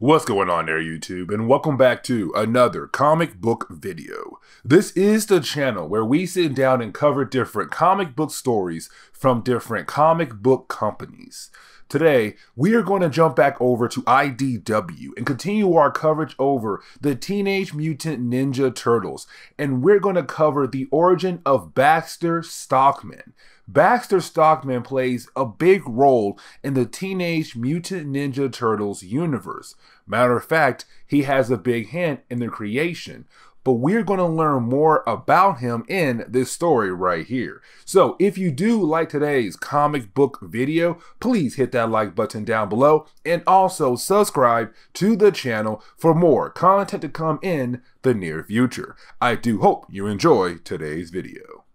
What's going on there, YouTube, and welcome back to another comic book video. This is the channel where we sit down and cover different comic book stories from different comic book companies. Today, we are going to jump back over to IDW and continue our coverage over the Teenage Mutant Ninja Turtles, and we're going to cover the origin of Baxter Stockman. Baxter Stockman plays a big role in the Teenage Mutant Ninja Turtles universe. Matter of fact, he has a big hand in their creation. But we're going to learn more about him in this story right here. So if you do like today's comic book video, please hit that like button down below and also subscribe to the channel for more content to come in the near future. I do hope you enjoy today's video.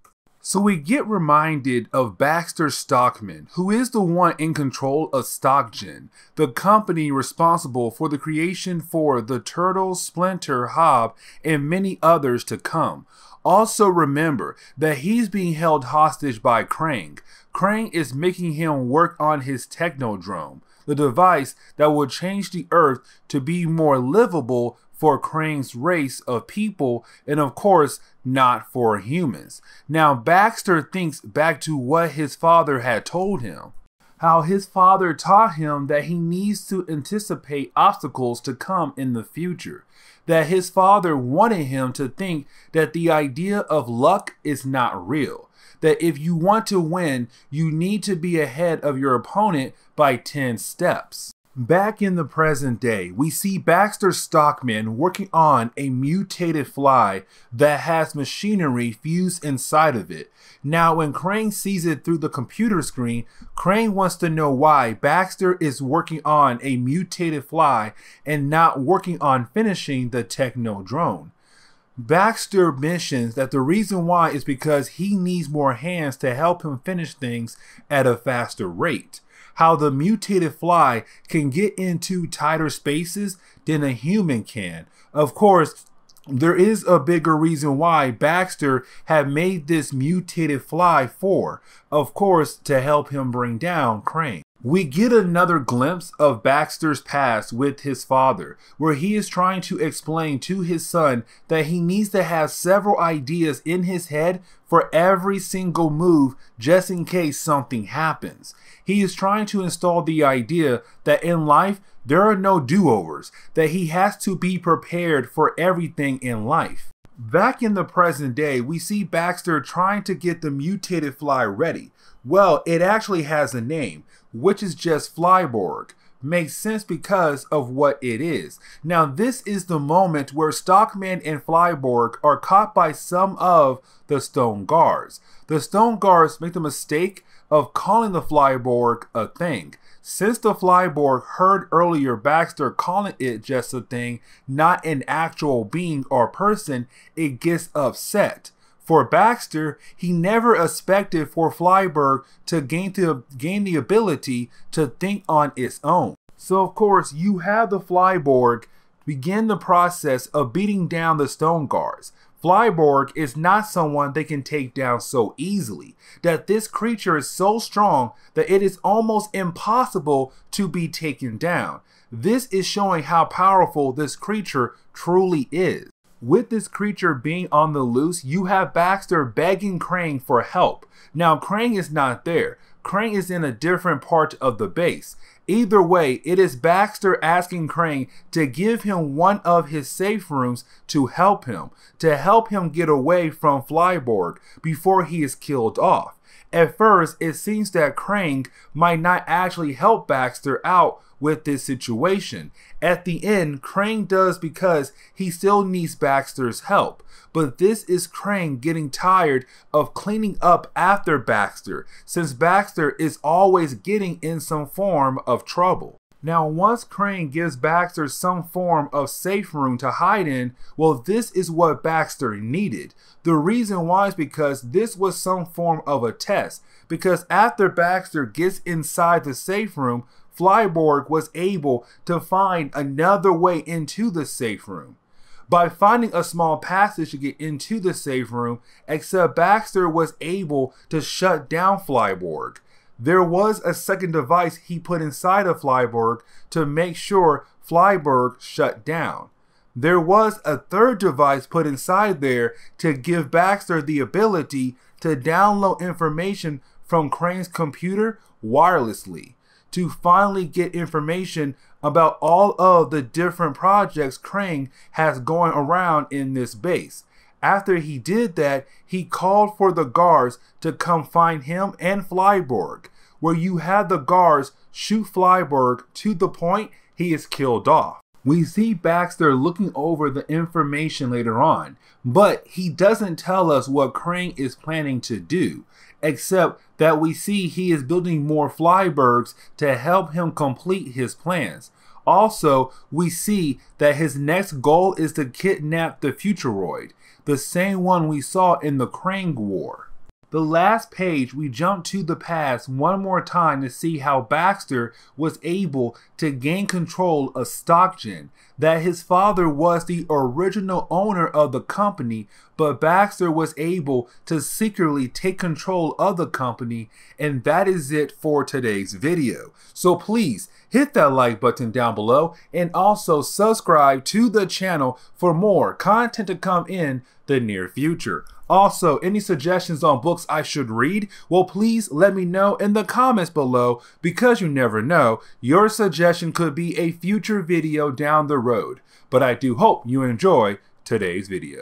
So we get reminded of Baxter Stockman, who is the one in control of Stockgen, the company responsible for the creation for the Turtles, Splinter, Hob, and many others to come. Also remember that he's being held hostage by Krang. Krang is making him work on his Technodrome, the device that will change the Earth to be more livable for Krang's race of people, and of course, not for humans. Now, Baxter thinks back to what his father had told him. How his father taught him that he needs to anticipate obstacles to come in the future. That his father wanted him to think that the idea of luck is not real. That if you want to win, you need to be ahead of your opponent by 10 steps. Back in the present day, we see Baxter Stockman working on a mutated fly that has machinery fused inside of it. Now, when Krang sees it through the computer screen, Krang wants to know why Baxter is working on a mutated fly and not working on finishing the Technodrome. Baxter mentions that the reason why is because he needs more hands to help him finish things at a faster rate. How the mutated fly can get into tighter spaces than a human can. Of course, there is a bigger reason why Baxter had made this mutated fly for, of course, to help him bring down Krang. We get another glimpse of Baxter's past with his father, where he is trying to explain to his son that he needs to have several ideas in his head for every single move just in case something happens. He is trying to install the idea that in life there are no do-overs, that he has to be prepared for everything in life. Back in the present day, we see Baxter trying to get the mutated fly ready. Well, it actually has a name, which is just Flyborg. Makes sense because of what it is. Now, this is the moment where Stockman and Flyborg are caught by some of the Stone Guards. The Stone Guards make the mistake of calling the Flyborg a thing. Since the Flyborg heard earlier Baxter calling it just a thing, not an actual being or person, it gets upset. For Baxter, he never expected for Flyborg to gain the ability to think on its own. So of course, you have the Flyborg begin the process of beating down the Stone Guards. Flyborg is not someone they can take down so easily, that this creature is so strong that it is almost impossible to be taken down. This is showing how powerful this creature truly is. With this creature being on the loose, you have Baxter begging Krang for help. Now, Krang is not there. Krang is in a different part of the base. Either way, it is Baxter asking Krang to give him one of his safe rooms to help him get away from Flyborg before he is killed off. At first, it seems that Krang might not actually help Baxter out with this situation. At the end, Krang does because he still needs Baxter's help. But this is Krang getting tired of cleaning up after Baxter, since Baxter is always getting in some form of trouble. Now, once Krang gives Baxter some form of safe room to hide in, well, this is what Baxter needed. The reason why is because this was some form of a test. Because after Baxter gets inside the safe room, Flyborg was able to find another way into the safe room. By finding a small passage to get into the safe room, except Baxter was able to shut down Flyborg. There was a second device he put inside of Flyborg to make sure Flyburg shut down. There was a third device put inside there to give Baxter the ability to download information from Krang's computer wirelessly, to finally get information about all of the different projects Krang has going around in this base. After he did that, he called for the guards to come find him and Flyburg, where you have the guards shoot Flyburg to the point he is killed off. We see Baxter looking over the information later on, but he doesn't tell us what Krang is planning to do, except that we see he is building more Flyburgs to help him complete his plans. Also, we see that his next goal is to kidnap the Futuroid, the same one we saw in the Krang War. The last page, we jump to the past one more time to see how Baxter was able to gain control of Stockman, that his father was the original owner of the company, but Baxter was able to secretly take control of the company, and that is it for today's video. So please hit that like button down below and also subscribe to the channel for more content to come in the near future. Also, any suggestions on books I should read? Well, please let me know in the comments below, because you never know, your suggestion could be a future video down the road. But I do hope you enjoy today's video.